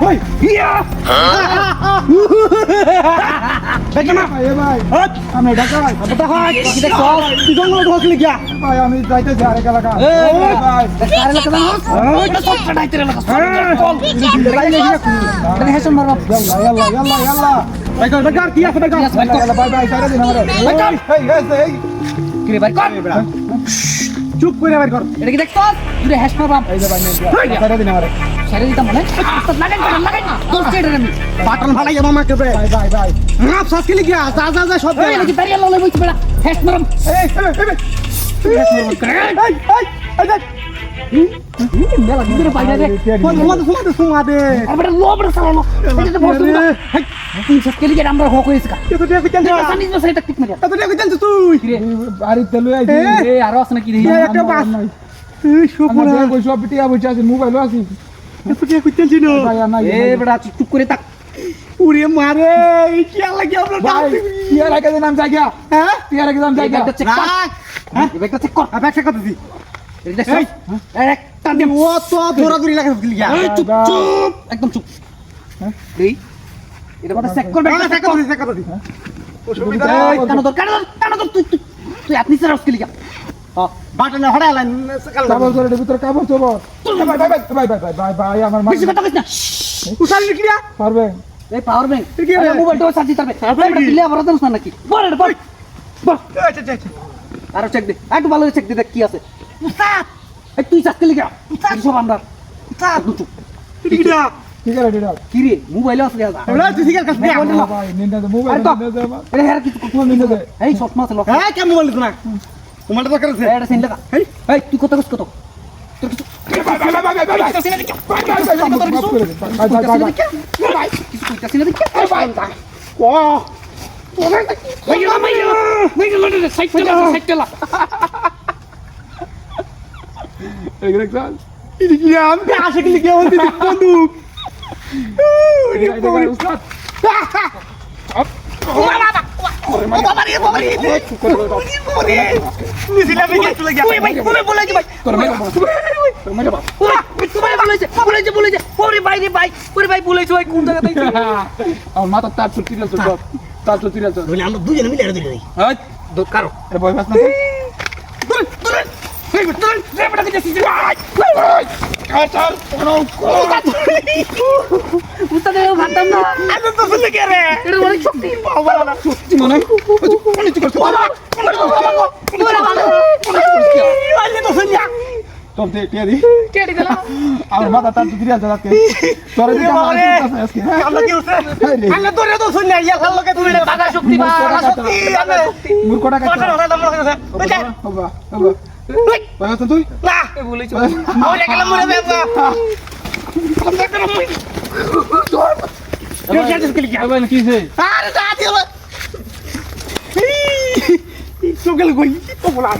ওই ইয়া দেখে না ভাই ভাই আমি ঢাকা ভাই কথা হয় কি দেখছ তুই জঙ্গল ঢোকলি গিয়া ভাই আমি যাইতেছি আরেক এলাকা ভাই আরে লাগা না এটা সব কাটাইতে লাগা চল এটা হেসন মারবা ইয়াল্লা ইয়াল্লা ইয়াল্লা ভাই কর কি আছে ভাই কর ইয়াল্লা ভাই ভাই সাইডে দিন আমারে এই কি রে ভাই কর চুপ করে ভাই কর এটা কি দেখছ তুই হেস মারবা এই যে ভাই সাইডে দিন আমারে ছেড়ে দিতাম মনে লাগাই না তোর ছেড়ে রে বাটন ফালাই মামা কে ভাই ভাই ভাই রাপ সাত কি লিখিয়া যা যা যা সব এই কি দাঁড়িয়ে ললে বইছ বেড়া হেস মারম এই মেলা গিরে পাইনা রে সুমাদে আবার লোবড় সালানো এটা বস না তুই সবকে লিগে আমরা হক হইছে কা কত টাকা কিনছ জানিস না সেটা ঠিক মারিয়া কত টাকা কিনছ তুই কি রে বাড়ি তেল আই এ আর আছে নাকি রে একটা বাস এই শুকুর কই সব পিটিয়া বইছে আছে মোবাইল আছে কত টাকা কিনছ না ভাই না এ বেটা চুপ করে তাক উড়ে মারে কি লাগে আমরা ভাই কি লাগে নাম জায়গা হ্যাঁ কি লাগে নাম জায়গা এটা চেক কর হ্যাঁ এটা চেক কর আবার চেক করতেছি এটা দেখ একটা দে ও তো দৌড়াদৌড়ি লাগে গিয়া এই চুপ চুপ একদম চুপ হ্যাঁ এই এটা কথা চেক করবে চেক করতেছি অসুবিধা কানো তুই আপনি স্যার আসকে লিখা হ্যাঁ বাটনে হড়াইলেন সকাল কাবর করে ভিতর কাবর চবর ভাই ভাই ভাই ভাই ভাই ভাই ভাই আমার বেশি কথা কইছ না উঠাল লিখিয়া পারবে এই পাওয়ার ব্যাংক কি রে? মোবাইলটা চার্জ দিতে হবে এটা দিলে আবার জানিস না নাকি বল এটা বল আচ্ছা আচ্ছা আরো চেক দে একটু ভালো চেক দে দেখ কি আছে উস্তাদ এই তুই চাকরি লিখা সব আমরা উস্তাদ চুপ লিখিয়া ঠিক আছে দিদা কি রে মোবাইল আছে গেল ওলা তুই ঠিক আছে ভাই, নিন্দা দে মোবাইল নিন্দা দে এটা হের কিছু কথা নিন্দা দে এই শর্ট মাছ লক হ্যাঁ কেমন মোবাইল না মোবাইলটা দরকার আছে এটা সেন লাগা এই তুই কত কত তোর কিছু ভাই ভাই ভাই ভাই ভাই কিছু ভাই ভাই কিছু কইতাছিস না দেখি ও মাইয়া সাইকেল এই দেখছাল লিখিয়া আমি আসে কি লিখিয়া বলতে বন্দুক উস্তাদ আমার মাথা তার চুটি না সব তার চুটি না সব আমরা দুজনে মিলে এটা দিই হাই দরকার এ বই বাস না উস্তাদ ভাবতাম না আমি তো শুনতে কে রে এটা অনেক শক্তি বাবা না সত্যি মনে হয় অনেক কিছু করতে তোর দে টিয়া দি কেটে দিলাম আমার মাথা তার চুটি আছে রাতে তোর দিকে আমার আছে আজকে আমরা কি হচ্ছে আমরা তোরে তো শুন না ইয়া খাল লোকে তুমি টাকা শক্তি বা শক্তি মূর্খটা কাছে বাবা বাবা বাবা তুই না বলেছো ওরে গেলাম মরে বাবা কি সে আরে দাদি হলো সকালে কই তো বলা